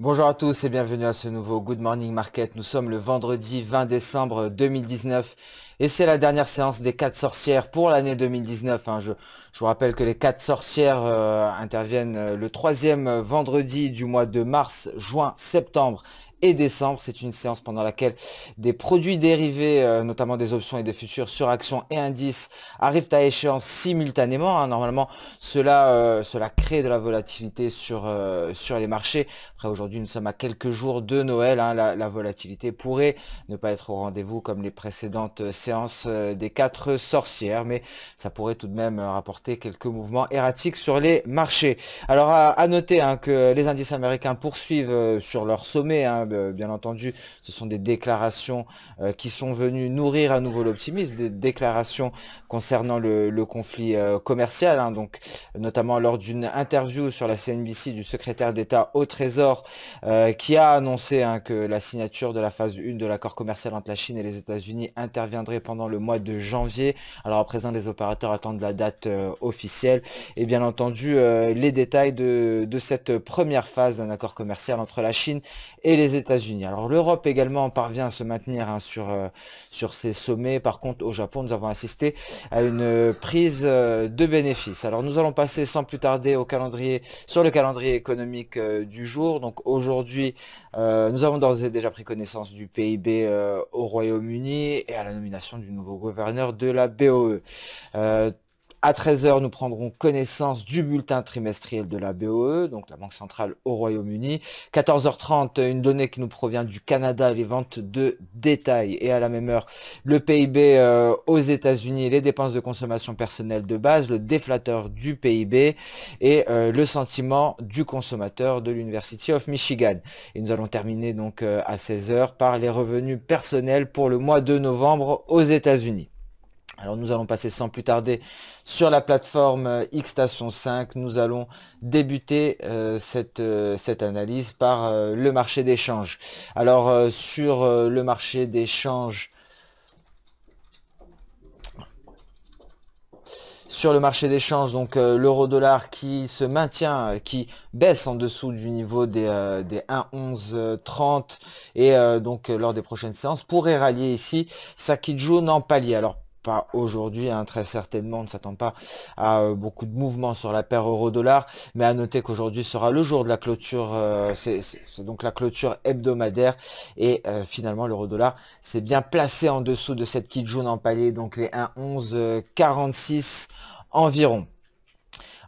Bonjour à tous et bienvenue à ce nouveau Good Morning Market. Nous sommes le vendredi 20 décembre 2019 et c'est la dernière séance des 4 sorcières pour l'année 2019. Je vous rappelle que les 4 sorcières interviennent le troisième vendredi du mois de mars, juin, septembre et décembre. C'est une séance pendant laquelle des produits dérivés, notamment des options et des futurs sur actions et indices, arrivent à échéance simultanément. Normalement, cela crée de la volatilité sur les marchés. Après, aujourd'hui, nous sommes à quelques jours de Noël. La volatilité pourrait ne pas être au rendez-vous comme les précédentes séances des 4 sorcières, mais ça pourrait tout de même rapporter quelques mouvements erratiques sur les marchés. Alors, à noter que les indices américains poursuivent sur leur sommet. Bien entendu, ce sont des déclarations qui sont venues nourrir à nouveau l'optimisme, des déclarations concernant le conflit commercial, donc notamment lors d'une interview sur la CNBC du secrétaire d'État au Trésor qui a annoncé que la signature de la phase 1 de l'accord commercial entre la Chine et les États-Unis interviendrait pendant le mois de janvier. Alors à présent, les opérateurs attendent la date officielle et bien entendu les détails de cette première phase d'un accord commercial entre la Chine et les États-Unis. Alors l'Europe également parvient à se maintenir sur ces sommets. Par contre, au Japon, nous avons assisté à une prise de bénéfices. Alors nous allons passer sans plus tarder sur le calendrier économique du jour. Donc aujourd'hui, nous avons d'ores et déjà pris connaissance du PIB au Royaume-Uni et à la nomination du nouveau gouverneur de la BOE. À 13 heures, nous prendrons connaissance du bulletin trimestriel de la BOE, donc la Banque centrale au Royaume-Uni. 14h30, une donnée qui nous provient du Canada, les ventes de détail. Et à la même heure, le PIB aux États-Unis, les dépenses de consommation personnelle de base, le déflateur du PIB et le sentiment du consommateur de l'University of Michigan. Et nous allons terminer donc à 16 heures par les revenus personnels pour le mois de novembre aux États-Unis. Alors nous allons passer sans plus tarder sur la plateforme Xstation 5. Nous allons débuter cette analyse par le marché d'échange. Alors sur le marché d'échange, donc l'euro-dollar qui se maintient, qui baisse en dessous du niveau des 1,1130 et donc lors des prochaines séances pourrait rallier ici sa Kijun en palier. Alors pas aujourd'hui, très certainement, on ne s'attend pas à beaucoup de mouvements sur la paire euro-dollar, mais à noter qu'aujourd'hui sera le jour de la clôture, c'est donc la clôture hebdomadaire, et finalement l'euro-dollar s'est bien placé en dessous de cette Kijun en palier, donc les 1,1146 environ.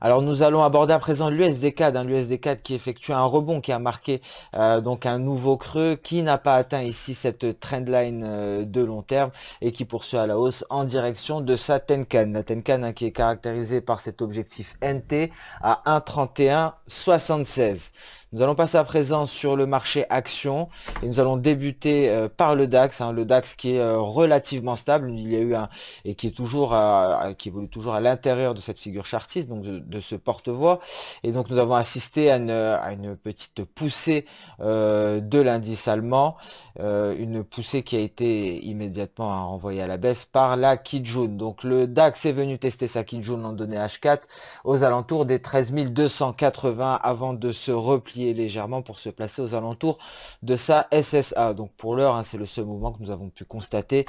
Alors nous allons aborder à présent l'USD-CAD, l'USD-CAD qui effectue un rebond, qui a marqué donc un nouveau creux, qui n'a pas atteint ici cette trendline de long terme et qui poursuit à la hausse en direction de sa Tenkan. La Tenkan qui est caractérisée par cet objectif NT à 1,3176. Nous allons passer à présent sur le marché action et nous allons débuter par le DAX, le DAX qui est relativement stable. Il y a eu et qui est toujours qui évolue toujours à l'intérieur de cette figure chartiste, donc de ce porte-voix. Et donc nous avons assisté à une petite poussée de l'indice allemand, une poussée qui a été immédiatement renvoyée à la baisse par la Kijun. Donc le DAX est venu tester sa Kijun en données H4 aux alentours des 13 280 avant de se replier légèrement pour se placer aux alentours de sa SSA. Donc pour l'heure, c'est le seul mouvement que nous avons pu constater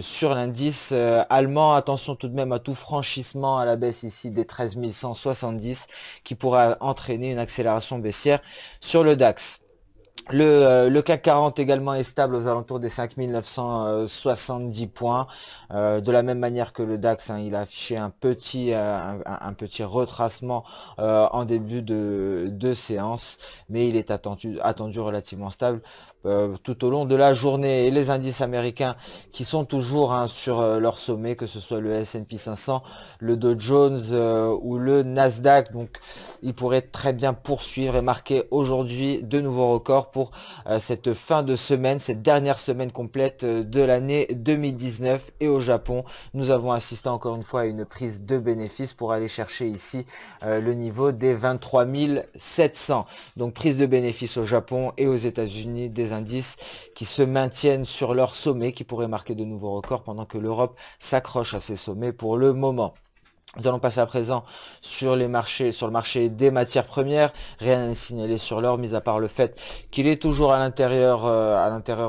sur l'indice allemand. Attention tout de même à tout franchissement à la baisse ici des 13 170 qui pourra entraîner une accélération baissière sur le DAX. Le CAC 40 également est stable aux alentours des 5970 points. De la même manière que le DAX, il a affiché un petit retracement en début de séance, mais il est attendu relativement stable tout au long de la journée. Et les indices américains qui sont toujours sur leur sommet, que ce soit le S&P 500, le Dow Jones ou le Nasdaq, donc ils pourraient très bien poursuivre et marquer aujourd'hui de nouveaux records pour cette fin de semaine, cette dernière semaine complète de l'année 2019. Et au Japon, nous avons assisté encore une fois à une prise de bénéfices pour aller chercher ici le niveau des 23 700. Donc prise de bénéfices au Japon et aux États-Unis, des indices qui se maintiennent sur leur sommet, qui pourraient marquer de nouveaux records pendant que l'Europe s'accroche à ces sommets pour le moment. Nous allons passer à présent sur les marchés, sur le marché des matières premières. Rien à signaler sur l'or, mis à part le fait qu'il est toujours à l'intérieur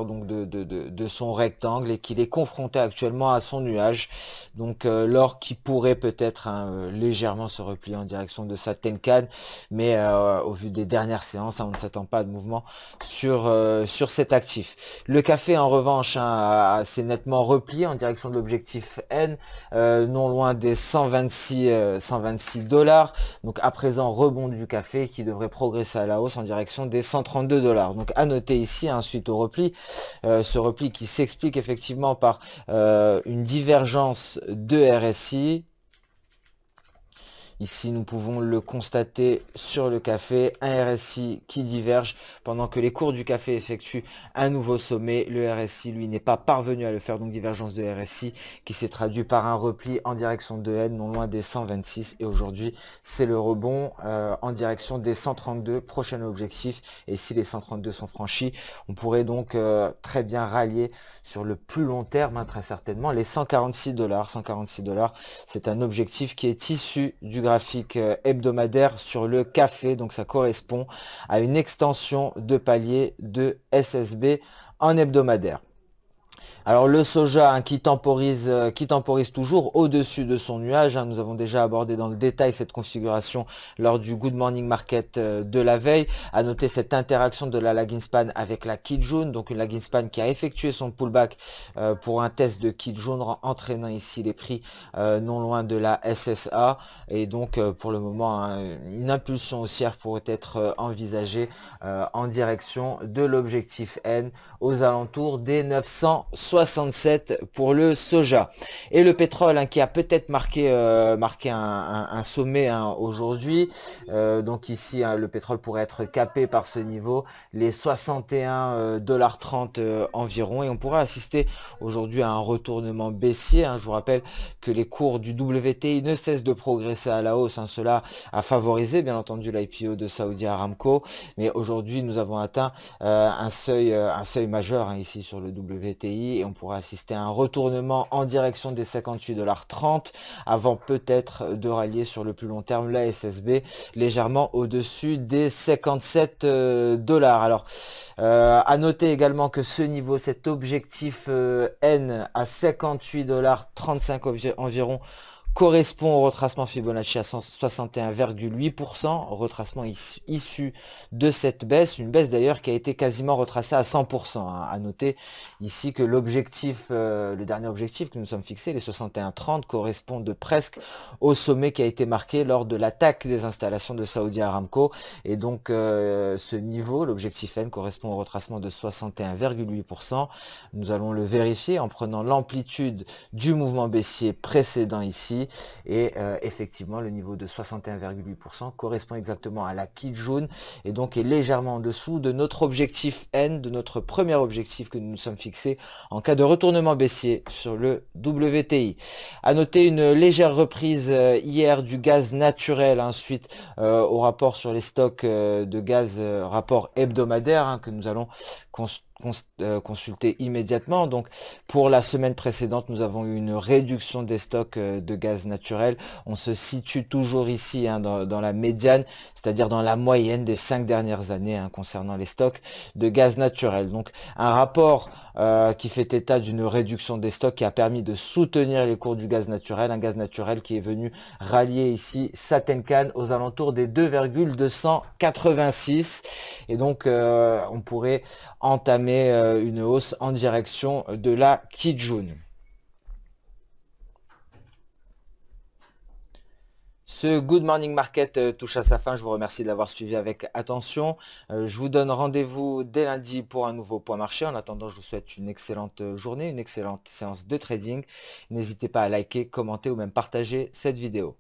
donc de son rectangle et qu'il est confronté actuellement à son nuage. Donc l'or qui pourrait peut-être légèrement se replier en direction de sa Tenkan, mais au vu des dernières séances, on ne s'attend pas à de mouvement sur cet actif. Le café en revanche s'est nettement replié en direction de l'objectif N, non loin des 126 dollars. Donc à présent, rebond du café qui devrait progresser à la hausse en direction des 132 dollars. Donc à noter ici, suite au repli, ce repli qui s'explique effectivement par une divergence de RSI. Ici, nous pouvons le constater sur le café, un RSI qui diverge pendant que les cours du café effectuent un nouveau sommet. Le RSI, lui, n'est pas parvenu à le faire, donc divergence de RSI qui s'est traduit par un repli en direction de N, non loin des 126. Et aujourd'hui, c'est le rebond en direction des 132, prochain objectif. Et si les 132 sont franchis, on pourrait donc très bien rallier sur le plus long terme, très certainement, les 146 dollars. 146 dollars, c'est un objectif qui est issu du graphique hebdomadaire sur le café, donc ça correspond à une extension de palier de SSB en hebdomadaire. Alors le soja qui temporise toujours au-dessus de son nuage. Nous avons déjà abordé dans le détail cette configuration lors du Good Morning Market de la veille. À noter cette interaction de la lagging span avec la Kijun, donc une lagging span qui a effectué son pullback pour un test de Kijun, entraînant ici les prix non loin de la SSA. Et donc pour le moment, une impulsion haussière pourrait être envisagée en direction de l'objectif N aux alentours des 960 67 pour le soja. Et le pétrole qui a peut-être marqué un sommet aujourd'hui. Donc ici, le pétrole pourrait être capé par ce niveau, les 61,30 $ environ. Et on pourrait assister aujourd'hui à un retournement baissier. Je vous rappelle que les cours du WTI ne cessent de progresser à la hausse. Cela a favorisé bien entendu l'IPO de Saudi Aramco. Mais aujourd'hui, nous avons atteint un seuil majeur ici sur le WTI. Et on pourrait assister à un retournement en direction des 58,30 $ avant peut-être de rallier sur le plus long terme la SSB légèrement au-dessus des 57 dollars. Alors à noter également que ce niveau, cet objectif N à 58,35 $ environ, correspond au retracement Fibonacci à 61,8%, retracement issu de cette baisse, une baisse d'ailleurs qui a été quasiment retracée à 100%. À noter ici que l'objectif, le dernier objectif que nous sommes fixés, les 61,30, correspond de presque au sommet qui a été marqué lors de l'attaque des installations de Saudi Aramco. Et donc ce niveau, l'objectif N, correspond au retracement de 61,8%. Nous allons le vérifier en prenant l'amplitude du mouvement baissier précédent ici. Et effectivement, le niveau de 61,8% correspond exactement à la Kijun et donc est légèrement en dessous de notre objectif N, de notre premier objectif que nous nous sommes fixés en cas de retournement baissier sur le WTI. À noter une légère reprise hier du gaz naturel suite au rapport sur les stocks de gaz, rapport hebdomadaire que nous allons consulter immédiatement. Donc pour la semaine précédente, nous avons eu une réduction des stocks de gaz naturel. On se situe toujours ici dans la médiane, c'est-à-dire dans la moyenne des 5 dernières années concernant les stocks de gaz naturel. Donc un rapport qui fait état d'une réduction des stocks qui a permis de soutenir les cours du gaz naturel, un gaz naturel qui est venu rallier ici sa Tenkan aux alentours des 2,286 et donc on pourrait entamer une hausse en direction de la Kijun. Ce Good Morning Market touche à sa fin. Je vous remercie de l'avoir suivi avec attention. Je vous donne rendez-vous dès lundi pour un nouveau point marché. En attendant, je vous souhaite une excellente journée, une excellente séance de trading. N'hésitez pas à liker, commenter ou même partager cette vidéo.